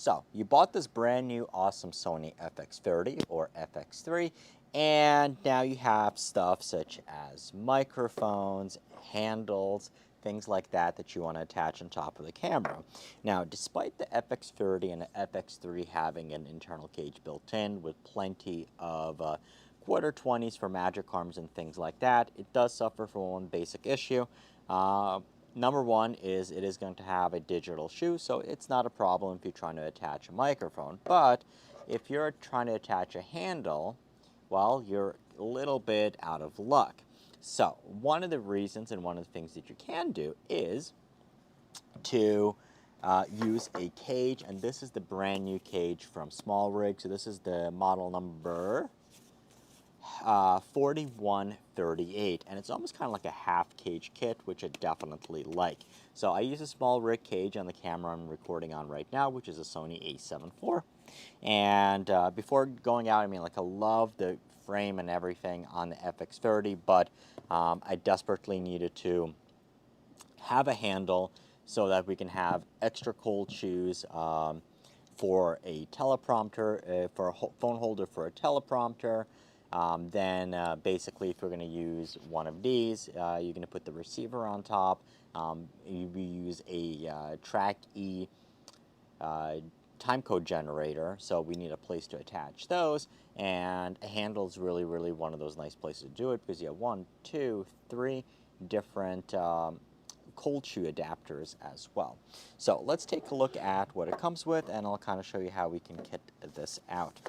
So you bought this brand new awesome Sony FX30 or FX3, and now you have stuff such as microphones, handles, things like that that you want to attach on top of the camera. Now, despite the FX30 and the FX3 having an internal cage built in with plenty of quarter 20s for magic arms and things like that, it does suffer from one basic issue. Number one is it is going to have a digital shoe, so it's not a problem if you're trying to attach a microphone. But if you're trying to attach a handle, well, you're a little bit out of luck. So one of the reasons and one of the things that you can do is to use a cage, and this is the brand new cage from SmallRig. So this is the model number 4138, and it's almost kind of like a half cage kit, which I definitely like. So I use a SmallRig cage on the camera I'm recording on right now, which is a Sony a7 IV. And before going out, I mean, like, I love the frame and everything on the FX30, but I desperately needed to have a handle so that we can have extra cold shoes for a teleprompter, for a phone holder for a teleprompter. Then basically, if you're going to use one of these, you're going to put the receiver on top. You use a Track E timecode generator, so we need a place to attach those. And a handle is really, really one of those nice places to do it, because you have 1, 2, 3 different cold shoe adapters as well. So let's take a look at what it comes with, and I'll kind of show you how we can kit this out.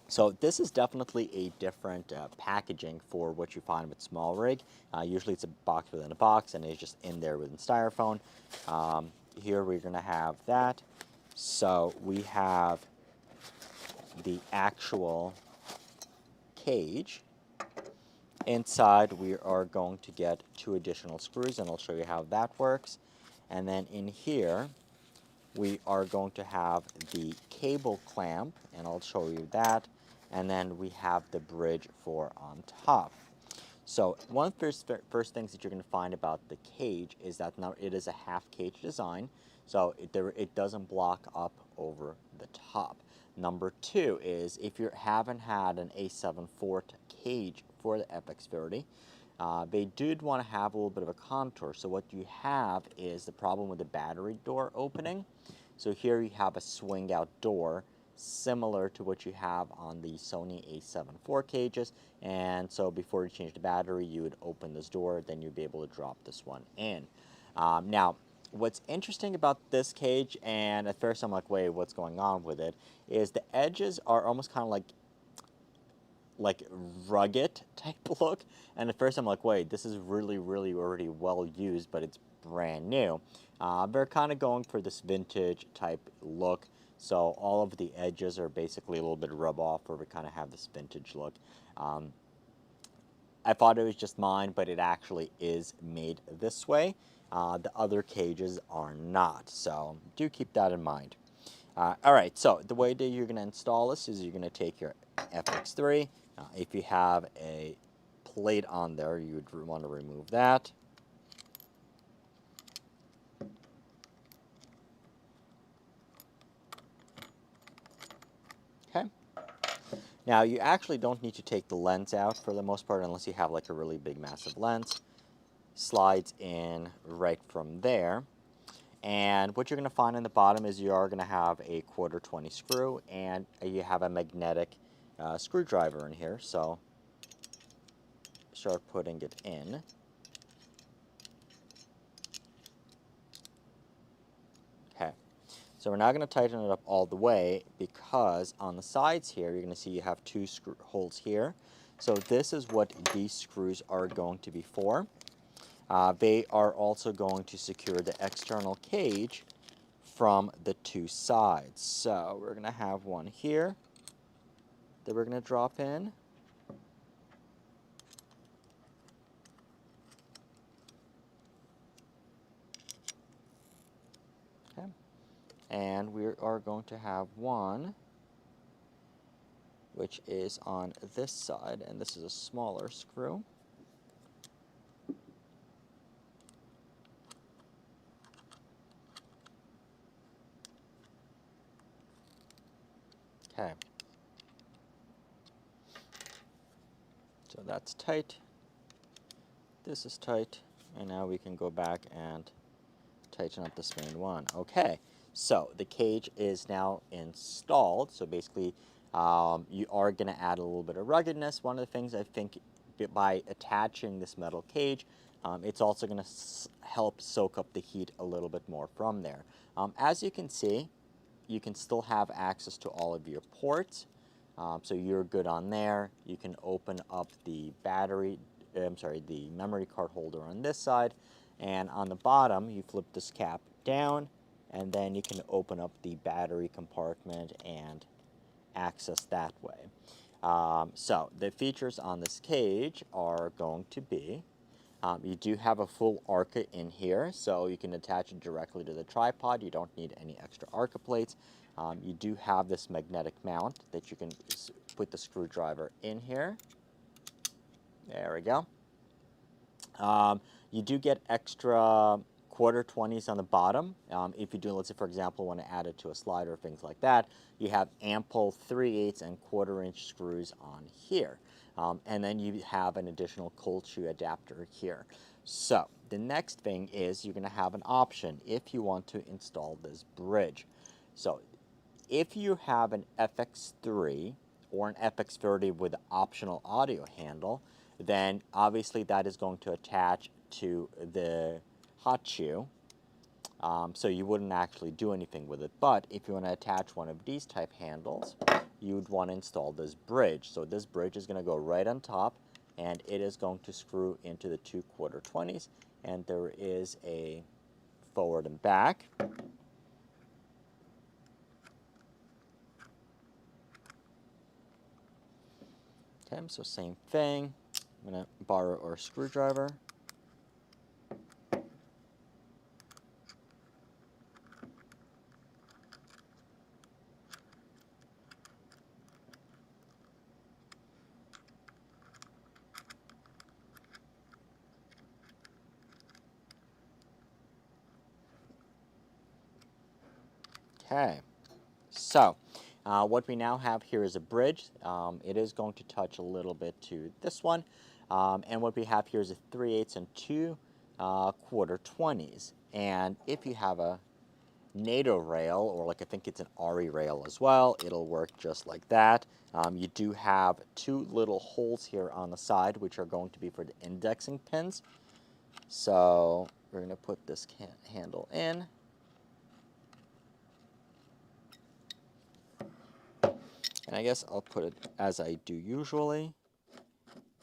So this is definitely a different packaging for what you find with SmallRig. Usually it's a box within a box, and it's just in there within styrofoam. Here we're going to have that. So we have the actual cage. Inside we are going to get 2 additional screws, and I'll show you how that works. And then in here we are going to have the cable clamp, and I'll show you that. And then we have the bridge for on top. So one of the first things that you're going to find about the cage is that now it is a half cage design, so it doesn't block up over the top. Number 2 is if you haven't had an A7 IV cage for the FX30, they did want to have a little bit of a contour. So what you have is the problem with the battery door opening. So here you have a swing out door, similar to what you have on the Sony a7 IV cages, and so before you change the battery, you would open this door, then you'd be able to drop this one in. Now, what's interesting about this cage, and at first I'm like, wait, what's going on with it, is the edges are almost kind of like rugged type look, and at first I'm like, wait, this is really, really already well used, but it's brand new. They're kind of going for this vintage type look. So all of the edges are basically a little bit rub off, where we kind of have this vintage look. I thought it was just mine, but it actually is made this way. The other cages are not, so do keep that in mind. All right, so the way that you're going to install this is you're going to take your FX3. If you have a plate on there, you would want to remove that. Okay. Now, you actually don't need to take the lens out for the most part, unless you have like a really big, massive lens. Slides in right from there. And what you're going to find in the bottom is you are going to have a quarter 20 screw, and you have a magnetic screwdriver in here. So start putting it in. Okay. So we're not going to tighten it up all the way, because on the sides here, you're going to see you have 2 screw holes here. So this is what these screws are going to be for. They are also going to secure the external cage from the 2 sides. So we're going to have one here that we're going to drop in. Okay. And we are going to have one which is on this side, and this is a smaller screw. Okay. So that's tight. This is tight. And now we can go back and tighten up this main one. Okay. So the cage is now installed. So basically, you are going to add a little bit of ruggedness. One of the things I think by attaching this metal cage, it's also going to help soak up the heat a little bit more from there. As you can see, you can still have access to all of your ports. So you're good on there. You can open up the the memory card holder on this side. And on the bottom, you flip this cap down, and then you can open up the battery compartment and access that way. So the features on this cage are going to be, you do have a full ARCA in here, so you can attach it directly to the tripod. You don't need any extra ARCA plates. You do have this magnetic mount that you can put the screwdriver in here. There we go. You do get extra quarter 20s on the bottom. If you do, let's say, for example, want to add it to a slider or things like that, you have ample 3/8 and quarter-inch screws on here. And then you have an additional cold shoe adapter here. So the next thing is you're going to have an option if you want to install this bridge. So if you have an FX3 or an FX30 with an optional audio handle, then obviously that is going to attach to the hot shoe. So you wouldn't actually do anything with it. But if you want to attach one of these type handles, you'd want to install this bridge. So this bridge is going to go right on top, and it is going to screw into the 2 quarter 20s, and there is a forward and back. Okay, so same thing. I'm going to borrow our screwdriver. Okay, so what we now have here is a bridge. It is going to touch a little bit to this one. And what we have here is a 3/8 and 2 quarter 20s. And if you have a NATO rail, or like I think it's an RE rail as well, it'll work just like that. You do have 2 little holes here on the side, which are going to be for the indexing pins. So we're going to put this handle in. And I guess I'll put it as I do usually,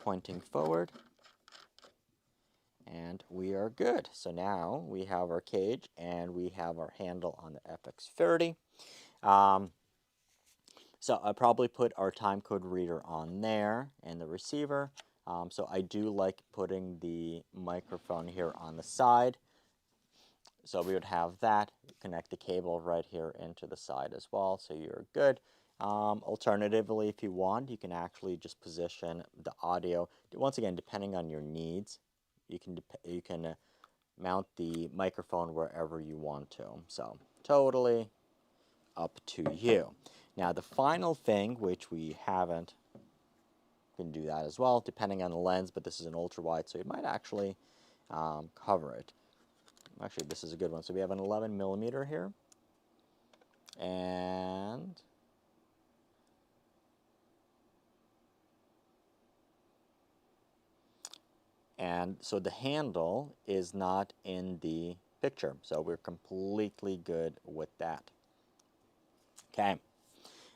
pointing forward. And we are good. So now we have our cage and we have our handle on the FX30. So I probably put our timecode reader on there and the receiver. So I do like putting the microphone here on the side. So we would have that, connect the cable right here into the side as well, so you're good. Alternatively, if you want, you can actually just position the audio. Once again, depending on your needs, you can mount the microphone wherever you want to. So totally up to you. Now the final thing, which we haven't, you can do that as well, depending on the lens, but this is an ultra wide, so it might actually cover it. Actually, this is a good one. So we have an 11mm here, and so the handle is not in the picture, so we're completely good with that. Okay,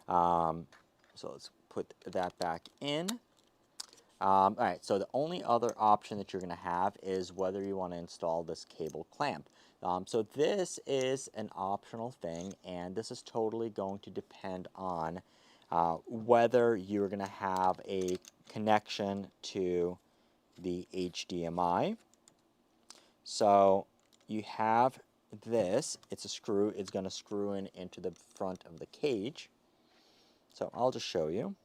so let's put that back in. All right, so the only other option that you're going to have is whether you want to install this cable clamp. So this is an optional thing, and this is totally going to depend on whether you're going to have a connection to the HDMI. So you have this. It's a screw. It's going to screw into the front of the cage. So I'll just show you.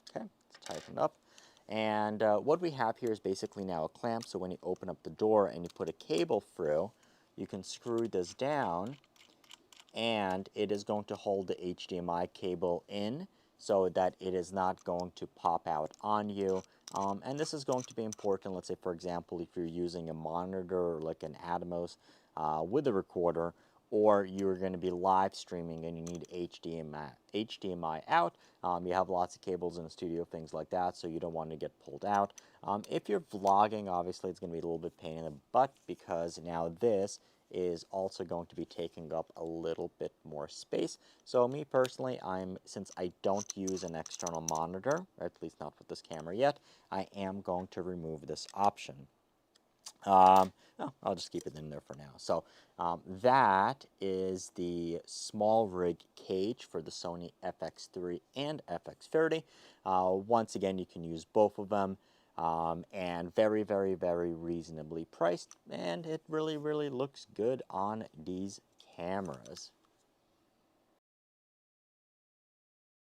Okay, it's tightened up. And what we have here is basically now a clamp, so when you open up the door and you put a cable through, you can screw this down, and it is going to hold the HDMI cable in so that it is not going to pop out on you. And this is going to be important, let's say, for example, if you're using a monitor like an Atmos with a recorder, or you're going to be live streaming and you need HDMI out. You have lots of cables in the studio, things like that, so you don't want to get pulled out. If you're vlogging, obviously it's going to be a little bit pain in the butt, because now this is also going to be taking up a little bit more space. So me personally, since I don't use an external monitor, or at least not with this camera yet, I am going to remove this option. No, I'll just keep it in there for now. So that is the SmallRig cage for the Sony FX3 and FX30. Once again, you can use both of them, and very, very, very reasonably priced, and it really, really looks good on these cameras.